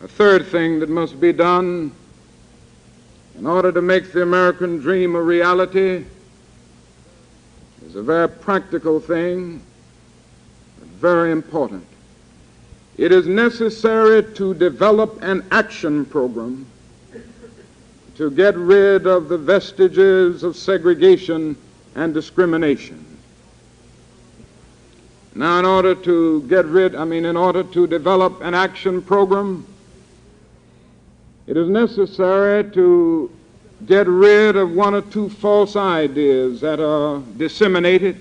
A third thing that must be done in order to make the American dream a reality is a very practical thing, but very important. It is necessary to develop an action program to get rid of the vestiges of segregation and discrimination. Now, in order to develop an action program, it is necessary to get rid of one or two false ideas that are disseminated.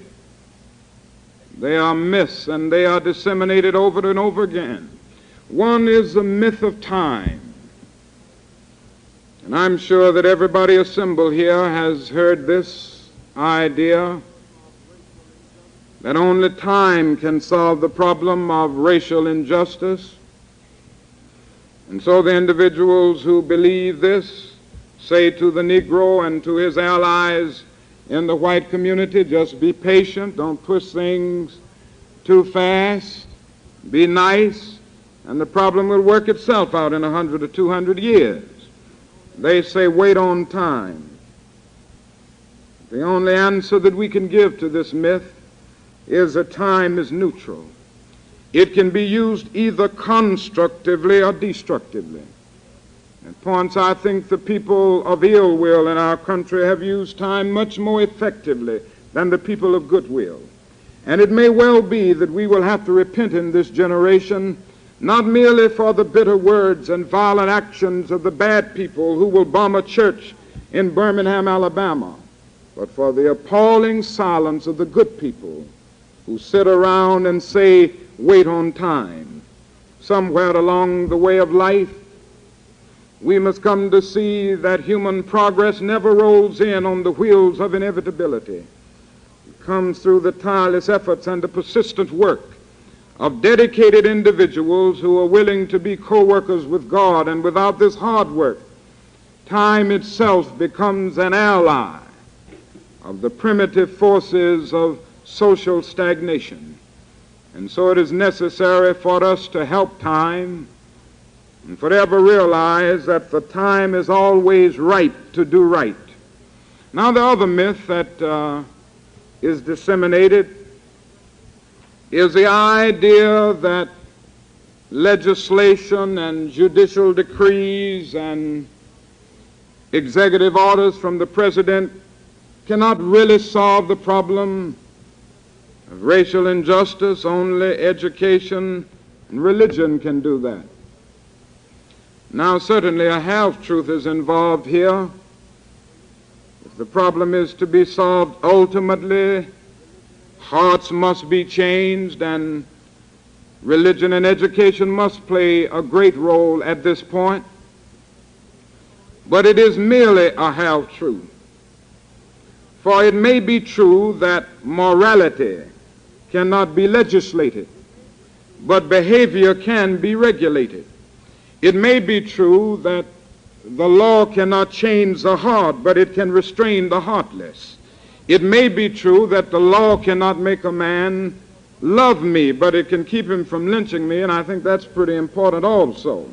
They are myths, and they are disseminated over and over again. One is the myth of time. And I'm sure that everybody assembled here has heard this idea that only time can solve the problem of racial injustice. And so the individuals who believe this say to the Negro and to his allies in the white community, just be patient, don't push things too fast, be nice, and the problem will work itself out in 100 or 200 years. They say wait on time. The only answer that we can give to this myth is that time is neutral. It can be used either constructively or destructively. At points, I think the people of ill will in our country have used time much more effectively than the people of goodwill. And it may well be that we will have to repent in this generation, not merely for the bitter words and violent actions of the bad people who will bomb a church in Birmingham, Alabama, but for the appalling silence of the good people who sit around and say, wait on time. Somewhere along the way of life, we must come to see that human progress never rolls in on the wheels of inevitability. It comes through the tireless efforts and the persistent work of dedicated individuals who are willing to be co-workers with God, and without this hard work, time itself becomes an ally of the primitive forces of social stagnation. And so it is necessary for us to help time and forever realize that the time is always right to do right. Now, the other myth that is disseminated is the idea that legislation and judicial decrees and executive orders from the president cannot really solve the problem of racial injustice. Only education and religion can do that. Now, certainly a half-truth is involved here. If the problem is to be solved ultimately, hearts must be changed, and religion and education must play a great role at this point. But it is merely a half-truth. For it may be true that morality cannot be legislated, but behavior can be regulated. It may be true that the law cannot change the heart, but it can restrain the heartless. It may be true that the law cannot make a man love me, but it can keep him from lynching me, and I think that's pretty important also.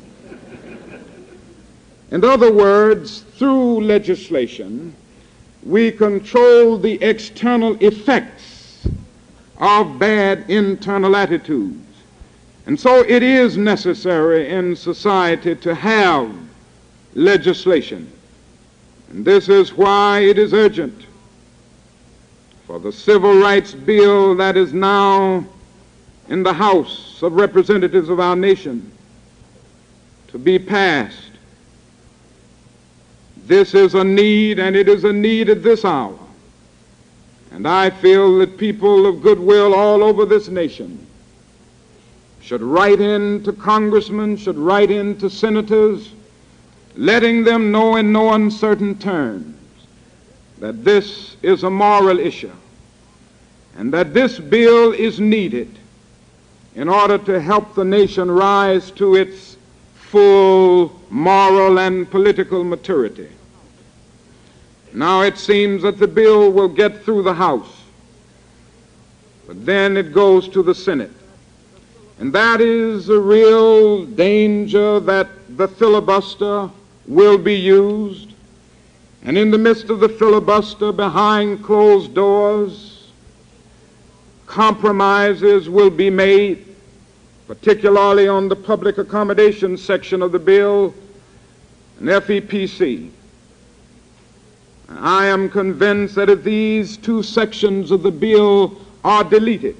In other words, through legislation, we control the external effects of bad internal attitudes. And so it is necessary in society to have legislation. And this is why it is urgent for the civil rights bill that is now in the House of Representatives of our nation to be passed. This is a need, and it is a need at this hour. And I feel that people of goodwill all over this nation should write in to congressmen, should write in to senators, letting them know in no uncertain terms that this is a moral issue and that this bill is needed in order to help the nation rise to its full moral and political maturity. Now it seems that the bill will get through the House, but then it goes to the Senate. And that is a real danger, that the filibuster will be used. And in the midst of the filibuster, behind closed doors, compromises will be made, particularly on the public accommodation section of the bill, an FEPC. I am convinced that if these two sections of the bill are deleted,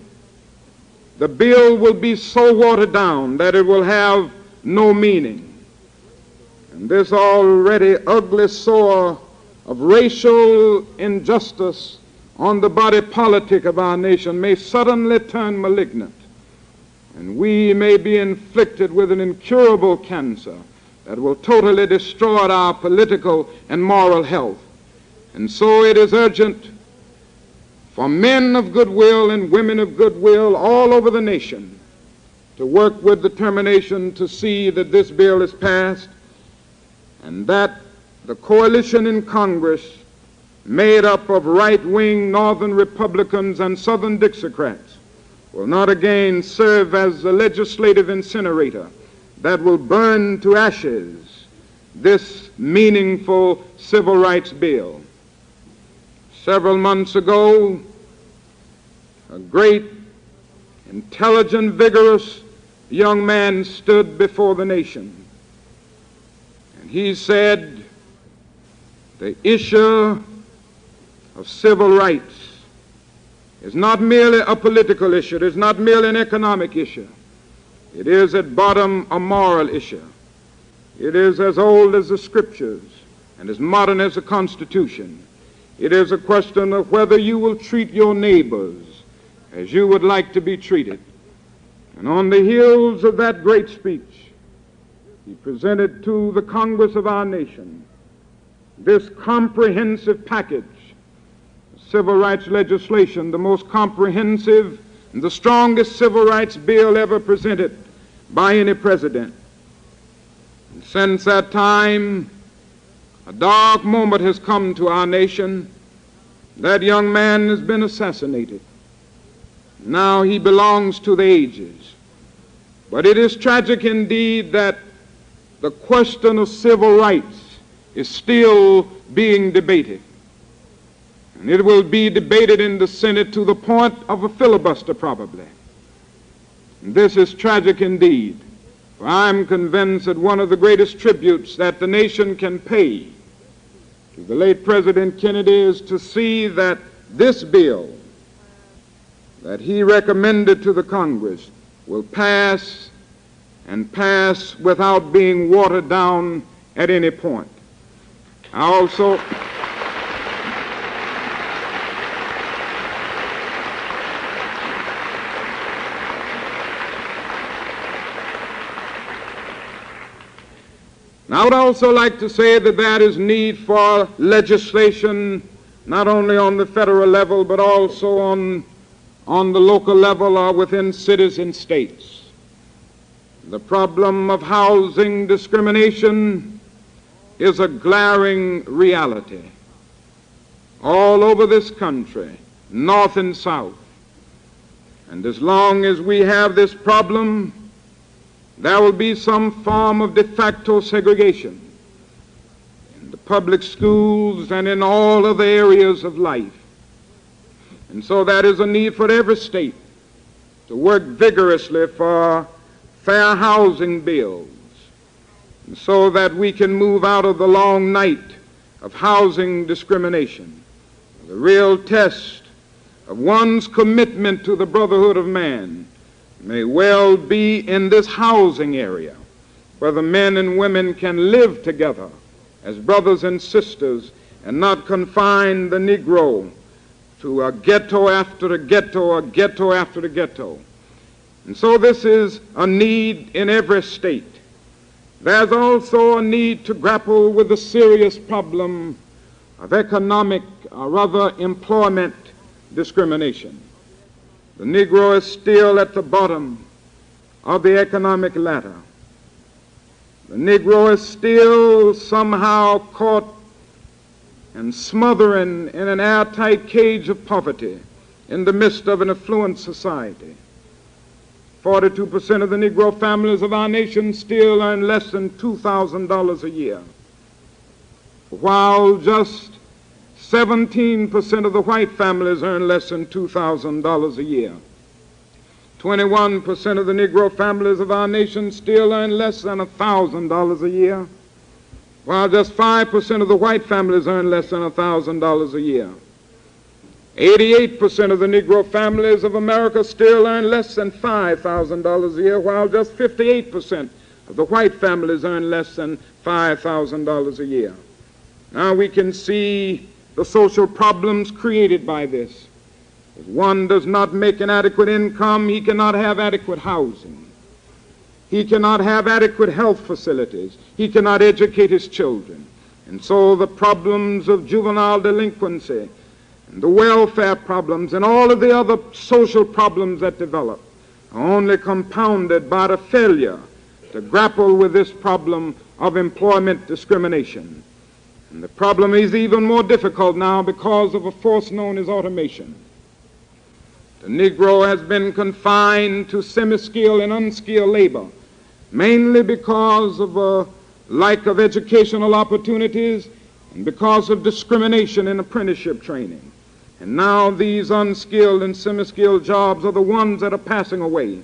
the bill will be so watered down that it will have no meaning. And this already ugly sore of racial injustice on the body politic of our nation may suddenly turn malignant, and we may be inflicted with an incurable cancer that will totally destroy our political and moral health. And so it is urgent for men of goodwill and women of goodwill all over the nation to work with determination to see that this bill is passed, and that the coalition in Congress, made up of right-wing Northern Republicans and Southern Dixiecrats, will not again serve as the legislative incinerator that will burn to ashes this meaningful civil rights bill. Several months ago, a great, intelligent, vigorous young man stood before the nation, and he said, the issue of civil rights is not merely a political issue, it is not merely an economic issue. It is at bottom a moral issue. It is as old as the Scriptures and as modern as the Constitution. It is a question of whether you will treat your neighbors as you would like to be treated. And on the heels of that great speech, he presented to the Congress of our nation this comprehensive package of civil rights legislation, the most comprehensive and the strongest civil rights bill ever presented by any president. And since that time, a dark moment has come to our nation. That young man has been assassinated. Now he belongs to the ages. But it is tragic indeed that the question of civil rights is still being debated. And it will be debated in the Senate to the point of a filibuster probably. And this is tragic indeed. For I'm convinced that one of the greatest tributes that the nation can pay to the late President Kennedy is to see that this bill that he recommended to the Congress will pass, and pass without being watered down at any point. I also I would also like to say that there is need for legislation not only on the federal level but also on the local level or within cities and states. The problem of housing discrimination is a glaring reality all over this country, north and south. And as long as we have this problem, there will be some form of de facto segregation in the public schools and in all other areas of life. And so that is a need for every state to work vigorously for fair housing bills, and so that we can move out of the long night of housing discrimination. The real test of one's commitment to the brotherhood of man may well be in this housing area, where the men and women can live together as brothers and sisters and not confine the Negro to a ghetto after a ghetto, a ghetto after a ghetto. And so this is a need in every state. There's also a need to grapple with the serious problem of economic, or rather employment discrimination. The Negro is still at the bottom of the economic ladder. The Negro is still somehow caught and smothering in an airtight cage of poverty in the midst of an affluent society. 42% of the Negro families of our nation still earn less than $2,000 a year, while just 17% of the white families earn less than $2,000 a year. 21% of the Negro families of our nation still earn less than $1,000 a year, while just 5% of the white families earn less than $1,000 a year. 88% of the Negro families of America still earn less than $5,000 a year, while just 58% of the white families earn less than $5,000 a year. Now we can see the social problems created by this. If one does not make an adequate income, he cannot have adequate housing. He cannot have adequate health facilities. He cannot educate his children. And so the problems of juvenile delinquency and the welfare problems and all of the other social problems that develop are only compounded by the failure to grapple with this problem of employment discrimination. And the problem is even more difficult now because of a force known as automation. The Negro has been confined to semi-skilled and unskilled labor, mainly because of a lack of educational opportunities and because of discrimination in apprenticeship training. And now these unskilled and semi-skilled jobs are the ones that are passing away.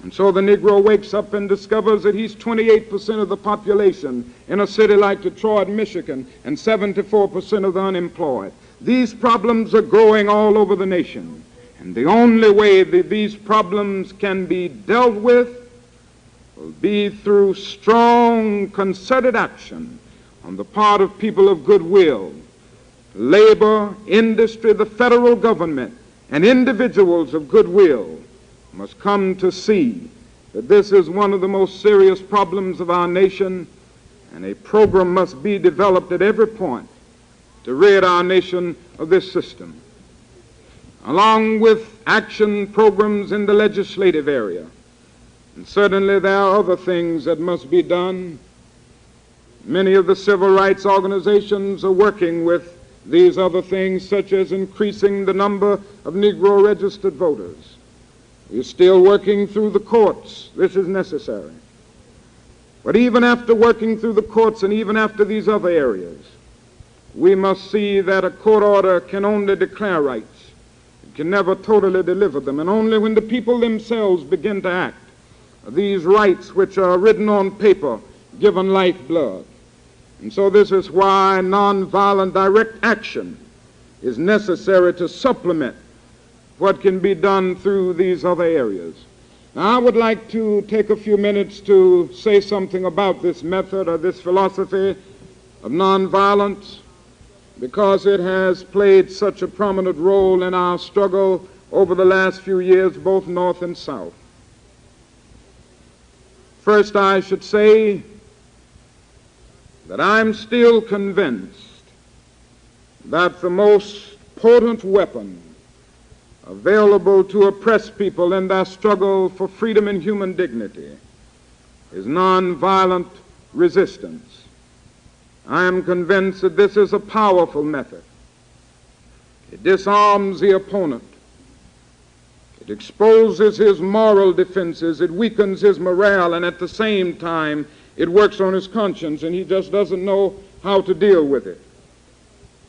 And so the Negro wakes up and discovers that he's 28% of the population in a city like Detroit, Michigan, and 74% of the unemployed. These problems are growing all over the nation. And the only way that these problems can be dealt with will be through strong, concerted action on the part of people of goodwill, labor, industry, the federal government, and individuals of goodwill must come to see that this is one of the most serious problems of our nation, and a program must be developed at every point to rid our nation of this system. Along with action programs in the legislative area, and certainly there are other things that must be done. Many of the civil rights organizations are working with these other things, such as increasing the number of Negro registered voters. We're still working through the courts. This is necessary. But even after working through the courts and even after these other areas, we must see that a court order can only declare rights. It can never totally deliver them. And only when the people themselves begin to act are these rights which are written on paper given lifeblood. And so this is why nonviolent direct action is necessary to supplement what can be done through these other areas. Now, I would like to take a few minutes to say something about this method or this philosophy of nonviolence, because it has played such a prominent role in our struggle over the last few years, both North and South. First, I should say that I'm still convinced that the most potent weapon available to oppress people in their struggle for freedom and human dignity is nonviolent resistance. I am convinced that this is a powerful method. It disarms the opponent. It exposes his moral defenses. It weakens his morale, and at the same time, it works on his conscience, and he just doesn't know how to deal with it.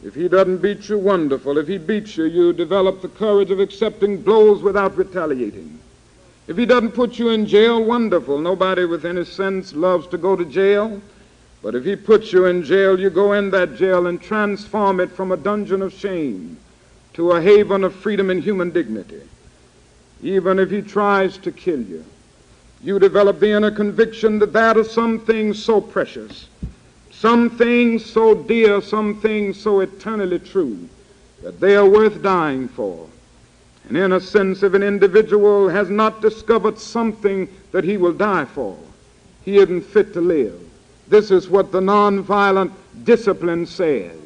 If he doesn't beat you, wonderful. If he beats you, you develop the courage of accepting blows without retaliating. If he doesn't put you in jail, wonderful. Nobody with any sense loves to go to jail. But if he puts you in jail, you go in that jail and transform it from a dungeon of shame to a haven of freedom and human dignity. Even if he tries to kill you, you develop the inner conviction that there are some things so precious, some things so dear, some things so eternally true, that they are worth dying for. And in a sense, if an individual has not discovered something that he will die for, he isn't fit to live. This is what the nonviolent discipline says.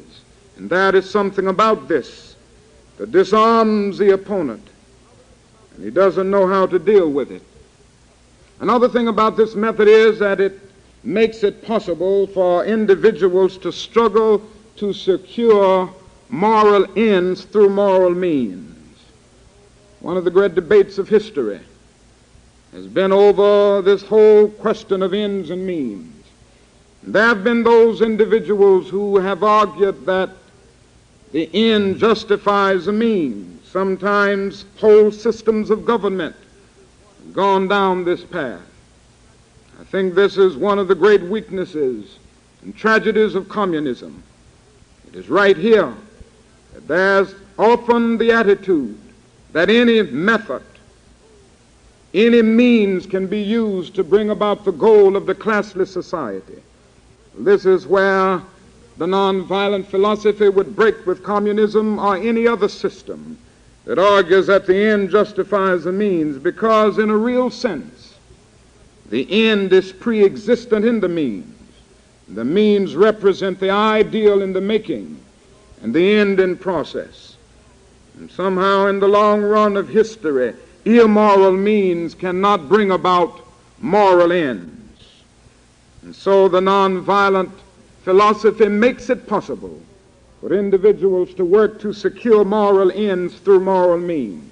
And that is something about this that disarms the opponent, and he doesn't know how to deal with it. Another thing about this method is that it makes it possible for individuals to struggle to secure moral ends through moral means. One of the great debates of history has been over this whole question of ends and means. There have been those individuals who have argued that the end justifies the means. Sometimes whole systems of government have gone down this path. I think this is one of the great weaknesses and tragedies of communism. It is right here that there's often the attitude that any method, any means can be used to bring about the goal of the classless society. This is where the nonviolent philosophy would break with communism or any other system that argues that the end justifies the means, because in a real sense, the end is pre-existent in the means. The means represent the ideal in the making and the end in process. And somehow in the long run of history, immoral means cannot bring about moral ends. And so the nonviolent philosophy makes it possible for individuals to work to secure moral ends through moral means.